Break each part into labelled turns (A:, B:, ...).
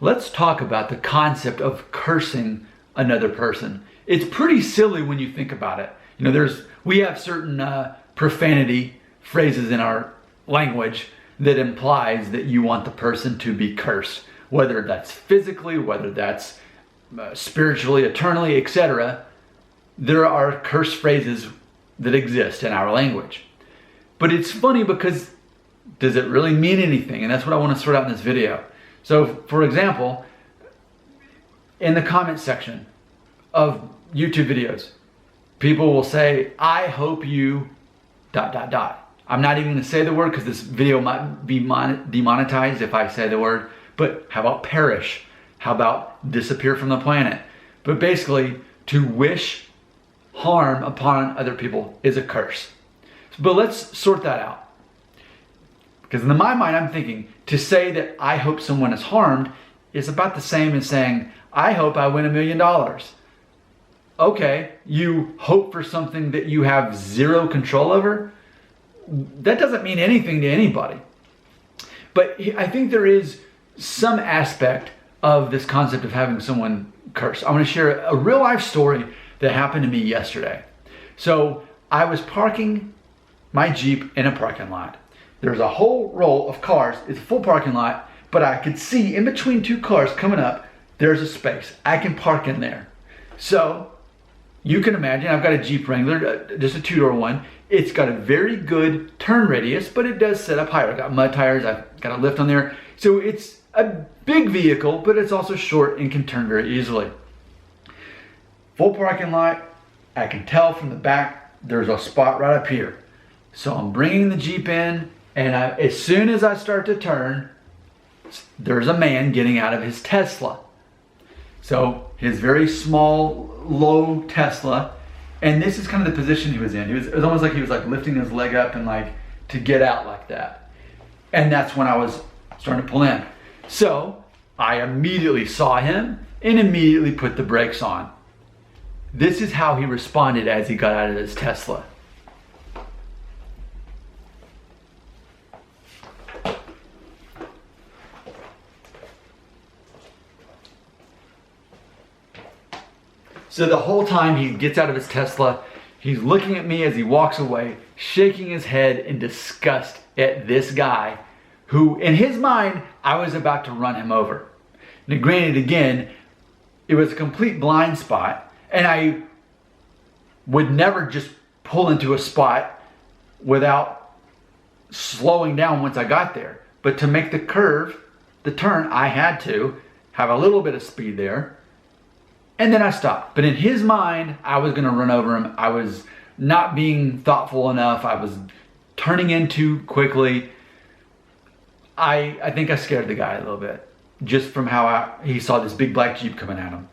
A: Let's talk about the concept of cursing another person. It's pretty silly when you think about it. We have certain profanity phrases in our language that implies that you want the person to be cursed, whether that's physically, whether that's spiritually, eternally, etc. There are curse phrases that exist in our language. But it's funny because does it really mean anything? And that's what I want to sort out in this video. So, for example, in the comment section of YouTube videos, people will say, I hope you ... I'm not even going to say the word because this video might be demonetized if I say the word, but how about perish? How about disappear from the planet? But basically, to wish harm upon other people is a curse. But let's sort that out. Because in my mind, I'm thinking to say that I hope someone is harmed is about the same as saying, I hope I win $1 million. Okay, you hope for something that you have zero control over? That doesn't mean anything to anybody. But I think there is some aspect of this concept of having someone curse. I want to share a real life story that happened to me yesterday. So I was parking my Jeep in a parking lot. There's a whole row of cars. It's a full parking lot, but I could see in between two cars coming up, there's a space. I can park in there. So you can imagine I've got a Jeep Wrangler, just a two-door one. It's got a very good turn radius, but it does set up higher. I've got mud tires, I've got a lift on there. So it's a big vehicle, but it's also short and can turn very easily. Full parking lot, I can tell from the back, there's a spot right up here. So I'm bringing the Jeep in, and as soon as I start to turn, there's a man getting out of his Tesla. So his very small, low Tesla, and this is kind of the position he was in. It was almost like he was like lifting his leg up and like to get out like that. And that's when I was starting to pull in. So I immediately saw him and immediately put the brakes on. This is how he responded as he got out of his Tesla. So the whole time he gets out of his Tesla, he's looking at me as he walks away, shaking his head in disgust at this guy who, in his mind, I was about to run him over. Now, granted, again, it was a complete blind spot, and I would never just pull into a spot without slowing down once I got there. But to make the curve, the turn, I had to have a little bit of speed there. And then I stopped. But in his mind, I was going to run over him. I was not being thoughtful enough. I was turning in too quickly. I think I scared the guy a little bit, just from how he saw this big black Jeep coming at him.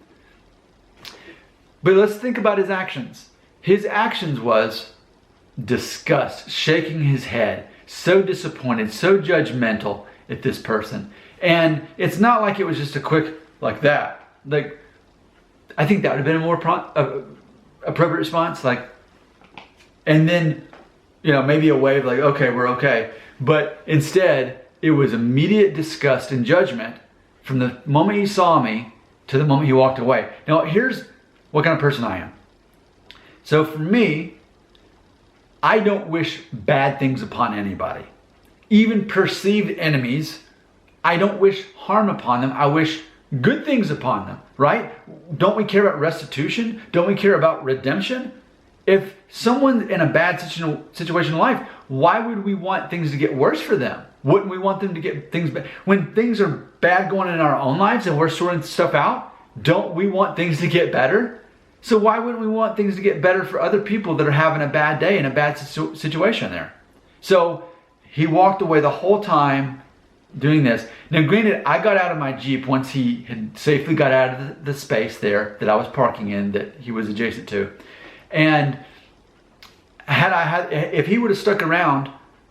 A: But let's think about his actions. His actions was disgust, shaking his head, so disappointed, so judgmental at this person. And it's not like it was just a quick like that. Like, I think that would have been a more appropriate response. Like, and then, maybe a wave like, okay, we're okay. But instead, it was immediate disgust and judgment from the moment he saw me to the moment he walked away. Now, here's what kind of person I am. So for me, I don't wish bad things upon anybody. Even perceived enemies, I don't wish harm upon them. I wish good things upon them, right? Don't we care about restitution? Don't we care about redemption? If someone's in a bad situation in life, why would we want things to get worse for them? Wouldn't we want them to get things bad? When things are bad going in our own lives and we're sorting stuff out, don't we want things to get better? So why wouldn't we want things to get better for other people that are having a bad day and a bad situation there? So he walked away the whole time doing this. Now, granted, I got out of my Jeep once he had safely got out of the space there that I was parking in that he was adjacent to. And if he would have stuck around,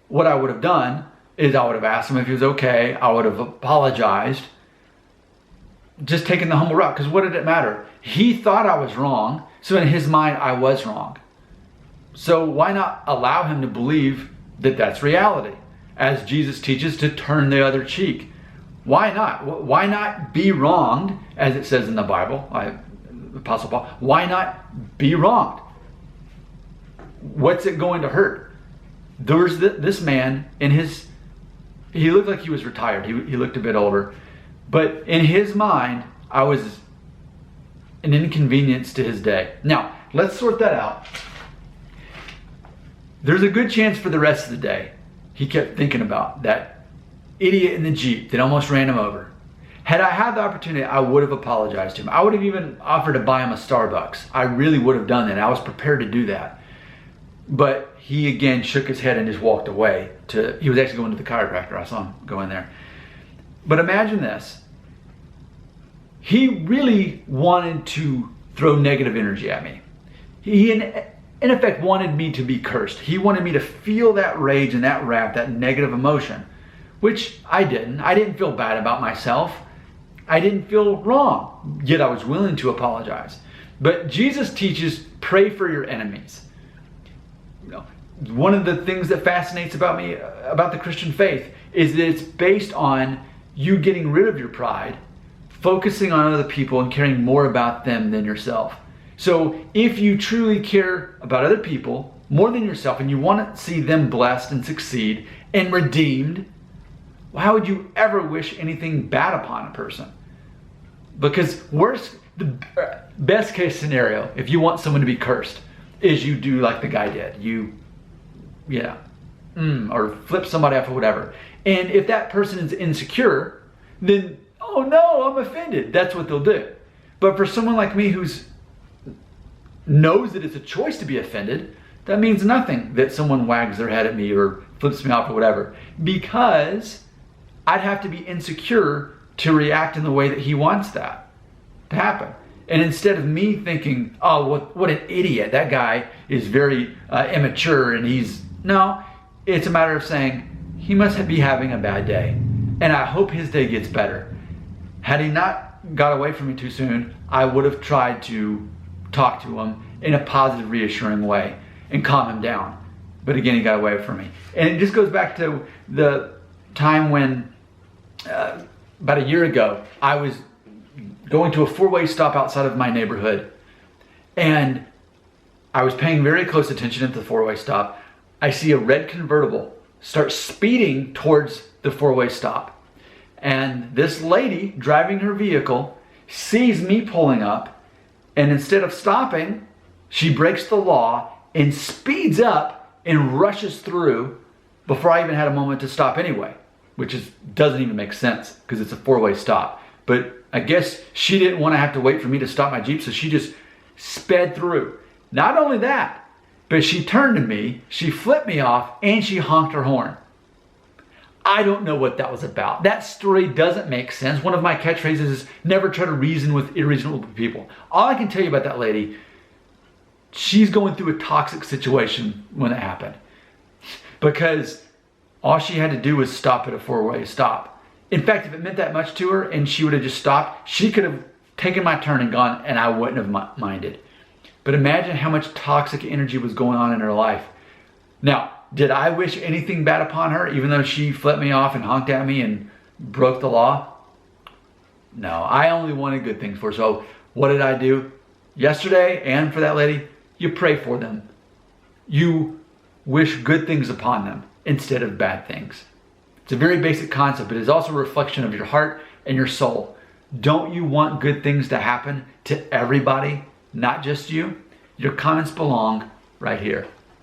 A: what I would have done is I would have asked him if he was okay. I would have apologized, just taking the humble route. Because what did it matter? He thought I was wrong, so in his mind, I was wrong. So why not allow him to believe that that's reality? As Jesus teaches, to turn the other cheek. Why not? Why not be wronged, as it says in the Bible, Apostle Paul? Why not be wronged? What's it going to hurt? There's this man he looked like he was retired. He looked a bit older. But in his mind, I was an inconvenience to his day. Now, let's sort that out. There's a good chance for the rest of the day he kept thinking about that idiot in the Jeep that almost ran him over. Had I had the opportunity, I would have apologized to him. I would have even offered to buy him a Starbucks. I really would have done that. I was prepared to do that. But he again shook his head and just walked away. He was actually going to the chiropractor. I saw him go in there. But imagine this. He really wanted to throw negative energy at me. He in effect wanted me to be cursed. He wanted me to feel that rage and that wrath, that negative emotion, which I didn't. I didn't feel bad about myself. I didn't feel wrong, yet I was willing to apologize. But Jesus teaches, pray for your enemies. One of the things that fascinates about me, about the Christian faith, is that it's based on you getting rid of your pride, focusing on other people and caring more about them than yourself. So if you truly care about other people more than yourself and you want to see them blessed and succeed and redeemed, why would you ever wish anything bad upon a person? Because the best case scenario, if you want someone to be cursed, is you do like the guy did. Or flip somebody off or whatever. And if that person is insecure, then, oh no, I'm offended. That's what they'll do. But for someone like me who's knows that it's a choice to be offended, that means nothing that someone wags their head at me or flips me off or whatever. Because I'd have to be insecure to react in the way that he wants that to happen. And instead of me thinking, oh, what an idiot, that guy is very immature and no, it's a matter of saying, he must be having a bad day. And I hope his day gets better. Had he not got away from me too soon, I would have tried to talk to him in a positive, reassuring way and calm him down. But again, he got away from me. And it just goes back to the time when, about a year ago, I was going to a four-way stop outside of my neighborhood. And I was paying very close attention at the four-way stop. I see a red convertible start speeding towards the four-way stop. And this lady driving her vehicle sees me pulling up, and instead of stopping, she breaks the law and speeds up and rushes through before I even had a moment to stop anyway, which doesn't even make sense because it's a four-way stop. But I guess she didn't want to have to wait for me to stop my Jeep, so she just sped through. Not only that, but she turned to me, she flipped me off, and she honked her horn. I don't know what that was about. That story doesn't make sense. One of my catchphrases is never try to reason with irreasonable people. All I can tell you about that lady, she's going through a toxic situation when it happened. Because all she had to do was stop at a four-way stop. In fact, if it meant that much to her and she would have just stopped, she could have taken my turn and gone, and I wouldn't have minded. But imagine how much toxic energy was going on in her life. Now, did I wish anything bad upon her, even though she flipped me off and honked at me and broke the law? No, I only wanted good things for her. So what did I do? Yesterday, and for that lady, you pray for them. You wish good things upon them instead of bad things. It's a very basic concept, but it's also a reflection of your heart and your soul. Don't you want good things to happen to everybody, not just you? Your comments belong right here.